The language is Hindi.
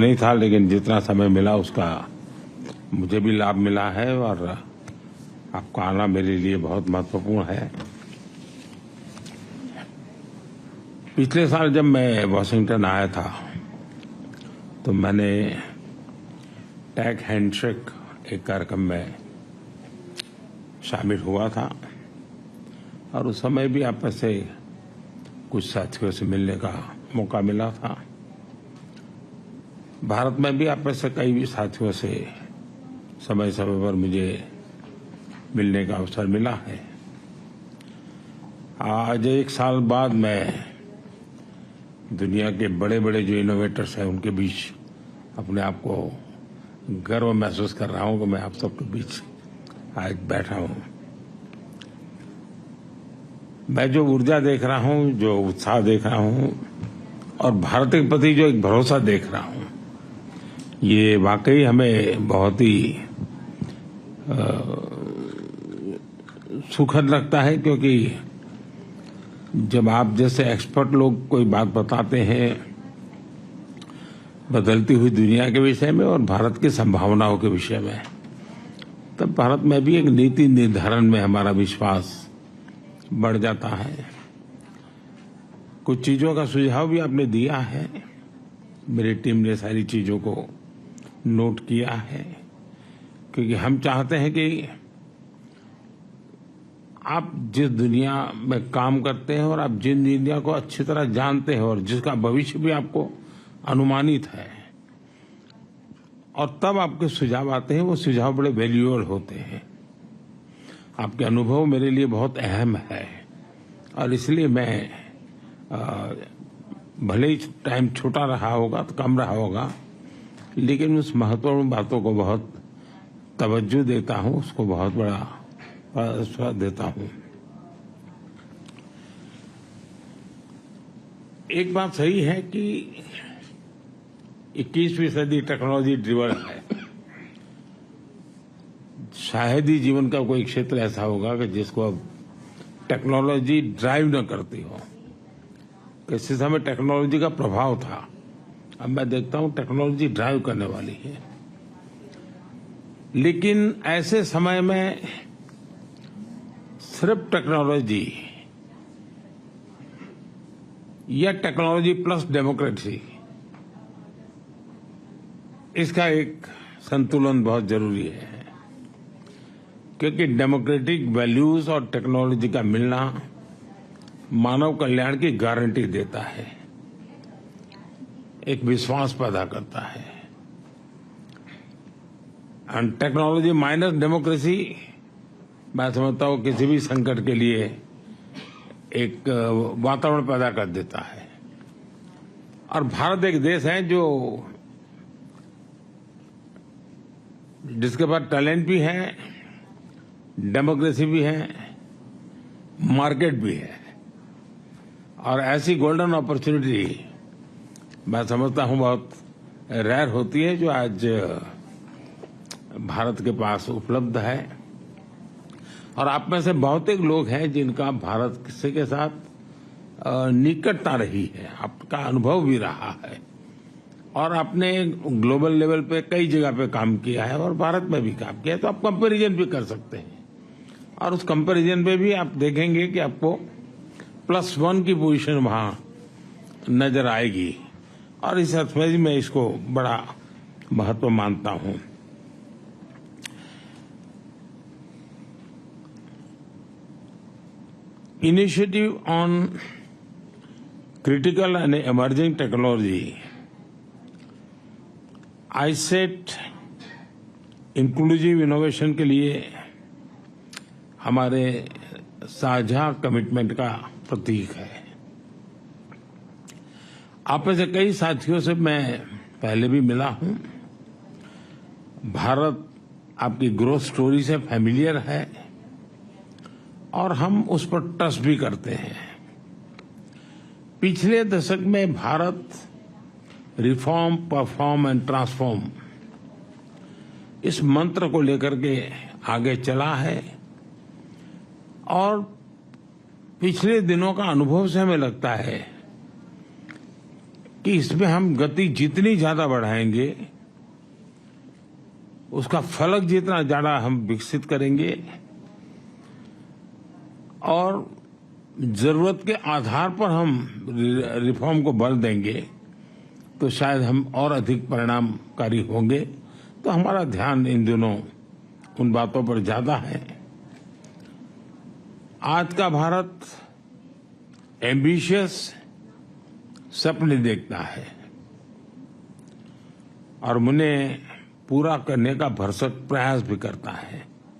नहीं था, लेकिन जितना समय मिला उसका मुझे भी लाभ मिला है और आपका आना मेरे लिए बहुत महत्वपूर्ण है। पिछले साल जब मैं वॉशिंगटन आया था तो मैंने टेक हैंडशेक एक कार्यक्रम में शामिल हुआ था और उस समय भी आप में से कुछ साथियों से मिलने का मौका मिला था। भारत में भी आप में से कई साथियों से समय समय पर मुझे मिलने का अवसर मिला है। आज एक साल बाद मैं दुनिया के बड़े बड़े जो इनोवेटर्स हैं उनके बीच अपने आप को गर्व महसूस कर रहा हूं कि मैं आप सबके बीच आज बैठा हूं। मैं जो ऊर्जा देख रहा हूं, जो उत्साह देख रहा हूं और भारत के प्रति जो एक भरोसा देख रहा हूं, ये वाकई हमें बहुत ही सुखद लगता है, क्योंकि जब आप जैसे एक्सपर्ट लोग कोई बात बताते हैं बदलती हुई दुनिया के विषय में और भारत की संभावनाओं के विषय में, तब भारत में भी एक नीति निर्धारण में हमारा विश्वास बढ़ जाता है। कुछ चीजों का सुझाव भी आपने दिया है, मेरी टीम ने सारी चीजों को नोट किया है, क्योंकि हम चाहते हैं कि आप जिस दुनिया में काम करते हैं और आप जिन दुनिया को अच्छी तरह जानते हैं और जिसका भविष्य भी आपको अनुमानित है, और तब आपके सुझाव आते हैं, वो सुझाव बड़े वैल्यूएबल होते हैं। आपके अनुभव मेरे लिए बहुत अहम है और इसलिए मैं भले ही टाइम छोटा रहा होगा तो कम रहा होगा, लेकिन उस महत्वपूर्ण बातों को बहुत तवज्जो देता हूं, उसको बहुत बड़ा स्वाद देता हूं। एक बात सही है कि 21वीं सदी टेक्नोलॉजी ड्रिवन है। शायद ही जीवन का कोई क्षेत्र ऐसा होगा कि जिसको अब टेक्नोलॉजी ड्राइव न करती हो। किसी समय टेक्नोलॉजी का प्रभाव था, अब मैं देखता हूं टेक्नोलॉजी ड्राइव करने वाली है। लेकिन ऐसे समय में सिर्फ टेक्नोलॉजी या टेक्नोलॉजी प्लस डेमोक्रेसी, इसका एक संतुलन बहुत जरूरी है, क्योंकि डेमोक्रेटिक वैल्यूज और टेक्नोलॉजी का मिलना मानव कल्याण की गारंटी देता है, एक विश्वास पैदा करता है। एंड टेक्नोलॉजी माइनस डेमोक्रेसी, मैं समझता हूं किसी भी संकट के लिए एक वातावरण पैदा कर देता है। और भारत एक देश है जिसके पास टैलेंट भी है, डेमोक्रेसी भी है, मार्केट भी है, और ऐसी गोल्डन अपॉर्चुनिटी मैं समझता हूं बहुत रेयर होती है जो आज भारत के पास उपलब्ध है। और आप में से बहुत एक लोग हैं जिनका भारत के साथ निकटता रही है, आपका अनुभव भी रहा है, और आपने ग्लोबल लेवल पे कई जगह पे काम किया है और भारत में भी काम किया है, तो आप कंपैरिजन भी कर सकते हैं। और उस कंपैरिजन पे भी आप देखेंगे कि आपको +1 की पोजीशन वहां नजर आएगी, और इस अर्थ में मैं इसको बड़ा महत्व मानता हूं। Initiative on critical and emerging technology, ISET inclusive innovation के लिए हमारे साझा कमिटमेंट का प्रतीक है। आप में से कई साथियों से मैं पहले भी मिला हूं। भारत आपकी ग्रोथ स्टोरी से फैमिलियर है और हम उस पर ट्रस्ट भी करते हैं। पिछले दशक में Bharat reform, perform and transform, इस मंत्र को लेकर के आगे चला है, और पिछले दिनों का अनुभव से हमें लगता है कि इसमें हम गति जितनी ज्यादा बढ़ाएंगे, उसका फलक जितना ज्यादा हम विकसित करेंगे और जरूरत के आधार पर हम रिफॉर्म को बल देंगे, तो शायद हम और अधिक परिणामकारी होंगे। तो हमारा ध्यान इन दिनों उन बातों पर ज्यादा है। आज का भारत एम्बिशियस सपने देखता है और उन्हें पूरा करने का भरसक प्रयास भी करता है।